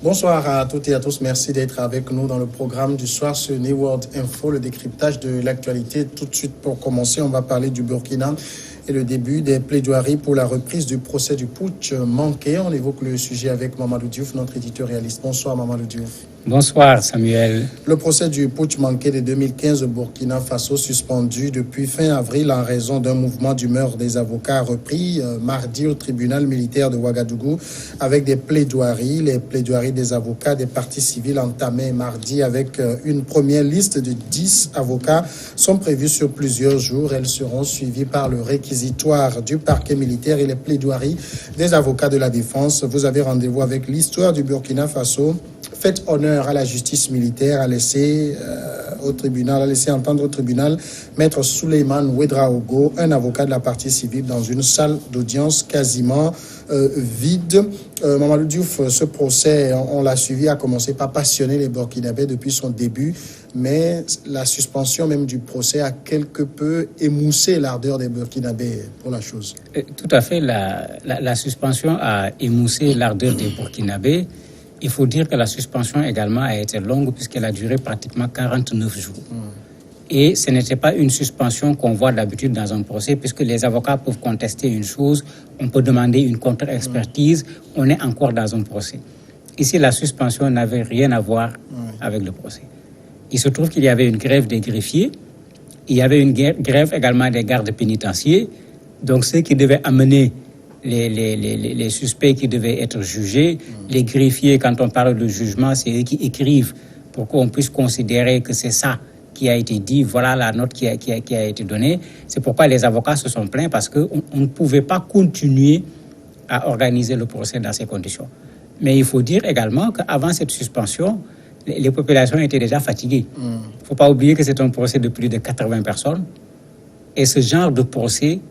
Bonsoir à toutes et à tous. Merci d'être avec nous dans le programme du soir sur New World Info, le décryptage de l'actualité. Tout de suite, pour commencer, on va parler du Burkina et le début des plaidoiries pour la reprise du procès du putsch manqué. On évoque le sujet avec Mamadou Diouf, notre éditorialiste. Bonsoir Mamadou Diouf. Bonsoir Samuel. Le procès du putsch manqué de 2015 au Burkina Faso, suspendu depuis fin avril en raison d'un mouvement d'humeur des avocats, a repris mardi au tribunal militaire de Ouagadougou avec des plaidoiries. Les plaidoiries des avocats des parties civiles entamées mardi avec une première liste de 10 avocats sont prévues sur plusieurs jours. Elles seront suivies par le réquisitoire du parquet militaire et les plaidoiries des avocats de la défense. Vous avez rendez-vous avec l'histoire du Burkina Faso. Faites honneur à la justice militaire, a laissé entendre au tribunal Maître Souleymane Ouedraogo, un avocat de la partie civile, dans une salle d'audience quasiment vide. Mamadou Diouf, ce procès, on l'a suivi, a commencé par passionner les Burkinabés depuis son début, mais la suspension même du procès a quelque peu émoussé l'ardeur des Burkinabés pour la chose. Tout à fait, la suspension a émoussé l'ardeur des Burkinabés. Il faut dire que la suspension également a été longue puisqu'elle a duré pratiquement 49 jours. Et ce n'était pas une suspension qu'on voit d'habitude dans un procès puisque les avocats peuvent contester une chose, on peut demander une contre-expertise, on est encore dans un procès. Ici, la suspension n'avait rien à voir avec le procès. Il se trouve qu'il y avait une grève des greffiers, il y avait une grève également des gardes pénitentiaires, donc ceux qui devaient amener les suspects qui devaient être jugés. Les greffiers, quand on parle de jugement, c'est eux qui écrivent pour qu'on puisse considérer que c'est ça qui a été dit, voilà la note qui a été donnée. C'est pourquoi les avocats se sont plaints parce qu'on ne pouvait pas continuer à organiser le procès dans ces conditions. Mais il faut dire également qu'avant cette suspension, les populations étaient déjà fatiguées. Il ne faut pas oublier que c'est un procès de plus de 80 personnes. Et ce genre de procès,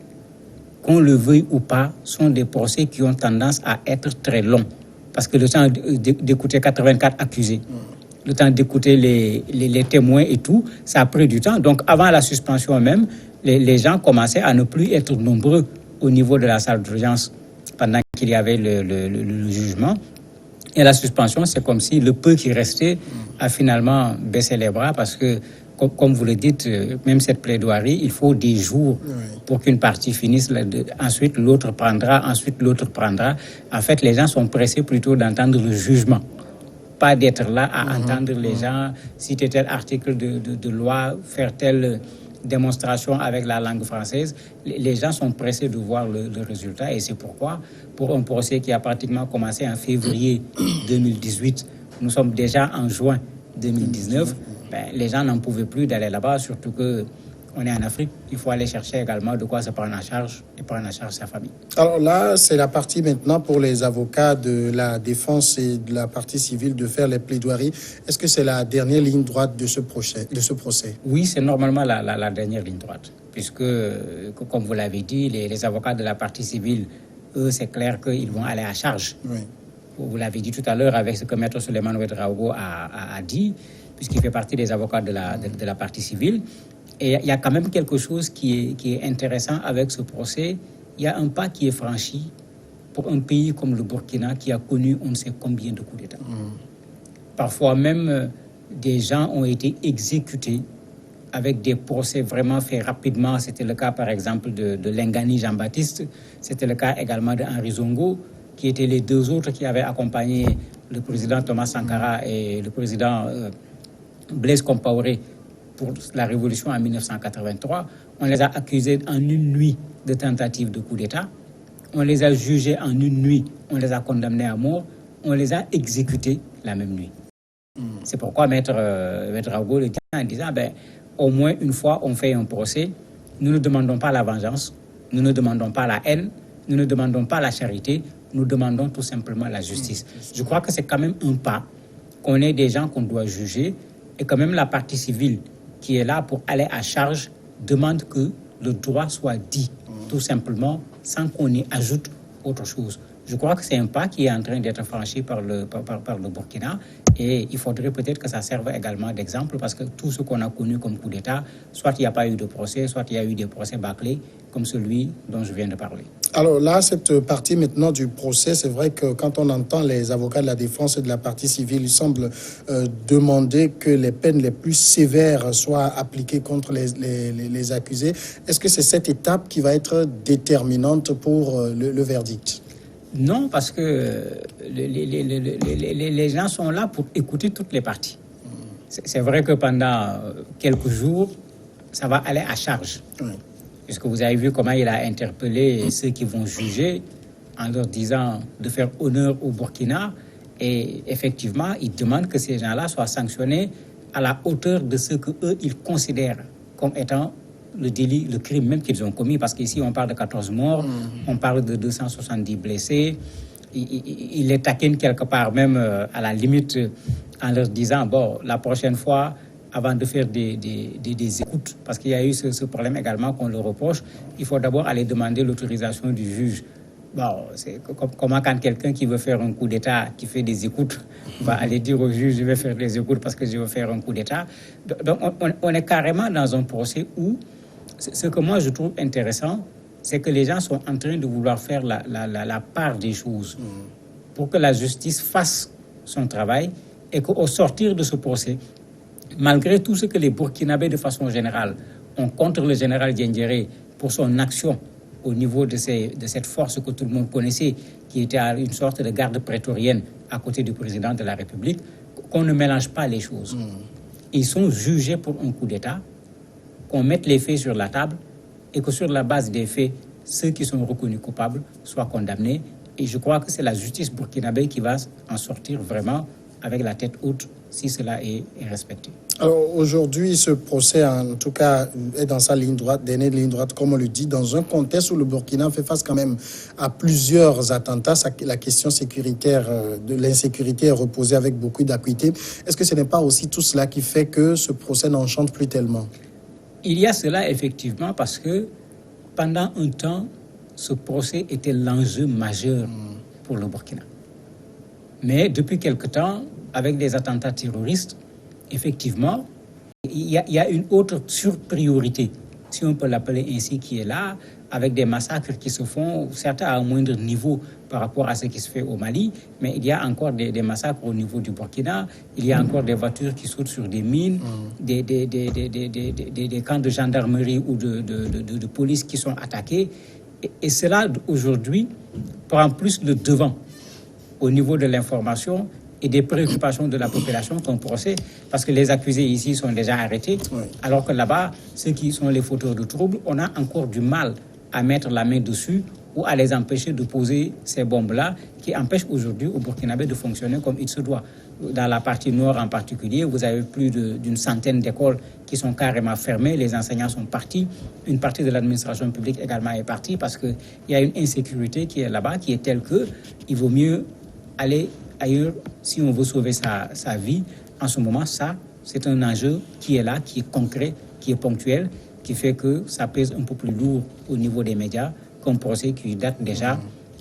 qu'on le veuille ou pas, sont des procès qui ont tendance à être très longs. Parce que le temps d'écouter 84 accusés, le temps d'écouter les témoins et tout, ça a pris du temps. Donc avant la suspension même, les gens commençaient à ne plus être nombreux au niveau de la salle d'urgence pendant qu'il y avait le jugement. Et la suspension, c'est comme si le peu qui restait a finalement baissé les bras parce que comme vous le dites, même cette plaidoirie, il faut des jours pour qu'une partie finisse. Ensuite, l'autre prendra. En fait, les gens sont pressés plutôt d'entendre le jugement, pas d'être là à entendre les gens, citer tel article de loi, faire telle démonstration avec la langue française. Les gens sont pressés de voir le résultat et c'est pourquoi, pour un procès qui a pratiquement commencé en février 2018, nous sommes déjà en juin 2019, les gens n'en pouvaient plus d'aller là-bas, surtout qu'on est en Afrique. Il faut aller chercher également de quoi se prendre en charge et prendre en charge sa famille. Alors là, c'est la partie maintenant pour les avocats de la défense et de la partie civile de faire les plaidoiries. Est-ce que c'est la dernière ligne droite de ce procès? Oui, c'est normalement la dernière ligne droite, puisque, comme vous l'avez dit, les avocats de la partie civile, eux, c'est clair qu'ils vont aller à charge. Oui. Vous l'avez dit tout à l'heure avec ce que Maître Souleymane Ouedraogo a dit, puisqu'il fait partie des avocats de la partie civile. Et il y a quand même quelque chose qui est intéressant avec ce procès. Il y a un pas qui est franchi pour un pays comme le Burkina qui a connu on ne sait combien de coups d'État. Parfois même, des gens ont été exécutés avec des procès vraiment faits rapidement. C'était le cas, par exemple, de Lengani Jean-Baptiste. C'était le cas également de Henri Zongo, qui étaient les deux autres qui avaient accompagné le président Thomas Sankara et le président Blaise Compaoré pour la révolution en 1983. On les a accusés en une nuit de tentative de coup d'État. On les a jugés en une nuit. On les a condamnés à mort. On les a exécutés la même nuit. C'est pourquoi Maître Ouedraogo le dit en disant, au moins une fois on fait un procès, nous ne demandons pas la vengeance, nous ne demandons pas la haine, nous ne demandons pas la charité, nous demandons tout simplement la justice. Je crois que c'est quand même un pas qu'on ait des gens qu'on doit juger et quand même la partie civile qui est là pour aller à charge demande que le droit soit dit tout simplement sans qu'on y ajoute autre chose. Je crois que c'est un pas qui est en train d'être franchi par le Burkina, et il faudrait peut-être que ça serve également d'exemple, parce que tout ce qu'on a connu comme coup d'État, soit il n'y a pas eu de procès, soit il y a eu des procès bâclés, comme celui dont je viens de parler. Alors là, cette partie maintenant du procès, c'est vrai que quand on entend les avocats de la défense et de la partie civile, ils semblent demander que les peines les plus sévères soient appliquées contre les accusés. Est-ce que c'est cette étape qui va être déterminante pour le verdict? Non, parce que les gens sont là pour écouter toutes les parties. C'est vrai que pendant quelques jours, ça va aller à charge. Oui. Puisque vous avez vu comment il a interpellé ceux qui vont juger en leur disant de faire honneur au Burkina. Et effectivement, il demande que ces gens-là soient sanctionnés à la hauteur de ce qu'eux, ils considèrent comme étant le délit, le crime même qu'ils ont commis. Parce qu'ici, on parle de 14 morts, on parle de 270 blessés. Il les taquine quelque part même à la limite en leur disant, bon, la prochaine fois, avant de faire des écoutes, parce qu'il y a eu ce problème également qu'on le reproche, il faut d'abord aller demander l'autorisation du juge. Bon, c'est comment quand quelqu'un qui veut faire un coup d'État, qui fait des écoutes, va aller dire au juge, je vais faire des écoutes parce que je veux faire un coup d'État. Donc, on est carrément dans un procès où, ce que moi je trouve intéressant, c'est que les gens sont en train de vouloir faire la part des choses pour que la justice fasse son travail et qu'au sortir de ce procès, malgré tout ce que les Burkinabés de façon générale ont contre le général Diendéré pour son action au niveau de cette force que tout le monde connaissait, qui était une sorte de garde prétorienne à côté du président de la République, qu'on ne mélange pas les choses. Ils sont jugés pour un coup d'État, qu'on mette les faits sur la table et que sur la base des faits, ceux qui sont reconnus coupables soient condamnés. Et je crois que c'est la justice burkinabé qui va en sortir vraiment avec la tête haute si cela est respecté. Alors aujourd'hui, ce procès, en tout cas, est dans sa ligne droite, dernière ligne droite, comme on le dit, dans un contexte où le Burkina fait face quand même à plusieurs attentats. La question sécuritaire, de l'insécurité est reposée avec beaucoup d'acuité. Est-ce que ce n'est pas aussi tout cela qui fait que ce procès n'enchante plus tellement? Il y a cela effectivement parce que pendant un temps, ce procès était l'enjeu majeur pour le Burkina. Mais depuis quelque temps, avec des attentats terroristes, effectivement, il y a une autre surpriorité, si on peut l'appeler ainsi, qui est là, avec des massacres qui se font, certains à un moindre niveau par rapport à ce qui se fait au Mali, mais il y a encore des massacres au niveau du Burkina, il y a encore des voitures qui sautent sur des mines, des camps de gendarmerie ou de police qui sont attaqués. Et cela, aujourd'hui, prend plus le devant au niveau de l'information et des préoccupations de la population qu'un procès, parce que les accusés ici sont déjà arrêtés, alors que là-bas, ceux qui sont les fauteurs de troubles, on a encore du mal à mettre la main dessus ou à les empêcher de poser ces bombes-là qui empêchent aujourd'hui au Burkinabé de fonctionner comme il se doit. Dans la partie nord en particulier, vous avez plus d'une centaine d'écoles qui sont carrément fermées, les enseignants sont partis, une partie de l'administration publique également est partie parce qu'il y a une insécurité qui est là-bas, qui est telle qu'il vaut mieux aller ailleurs si on veut sauver sa vie. En ce moment, ça, c'est un enjeu qui est là, qui est concret, qui est ponctuel, qui fait que ça pèse un peu plus lourd au niveau des médias qu'un procès qui date déjà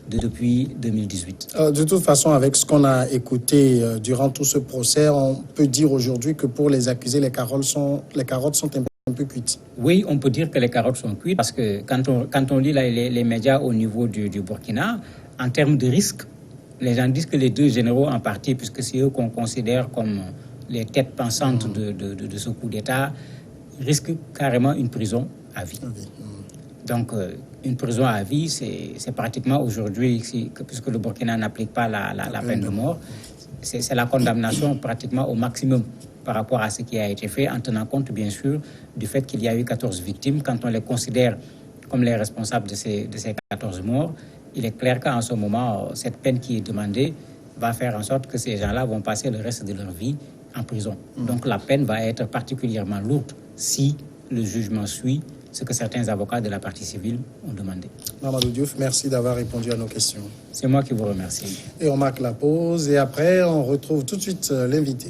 depuis 2018. De toute façon, avec ce qu'on a écouté durant tout ce procès, on peut dire aujourd'hui que pour les accusés, les carottes sont un peu cuites. Oui, on peut dire que les carottes sont cuites parce que quand on lit les médias au niveau du Burkina, en termes de risque, les gens disent que les deux généraux en partie, puisque c'est eux qu'on considère comme les têtes pensantes de ce coup d'État, risquent carrément une prison à vie. Donc, une prison à vie, c'est pratiquement aujourd'hui, puisque le Burkina n'applique pas la peine de mort, c'est la condamnation pratiquement au maximum par rapport à ce qui a été fait, en tenant compte, bien sûr, du fait qu'il y a eu 14 victimes. Quand on les considère comme les responsables de ces 14 morts, il est clair qu'en ce moment, cette peine qui est demandée va faire en sorte que ces gens-là vont passer le reste de leur vie en prison. Donc la peine va être particulièrement lourde si le jugement suit ce que certains avocats de la partie civile ont demandé. Mamadou Diouf, merci d'avoir répondu à nos questions. C'est moi qui vous remercie. Et on marque la pause et après, on retrouve tout de suite l'invité.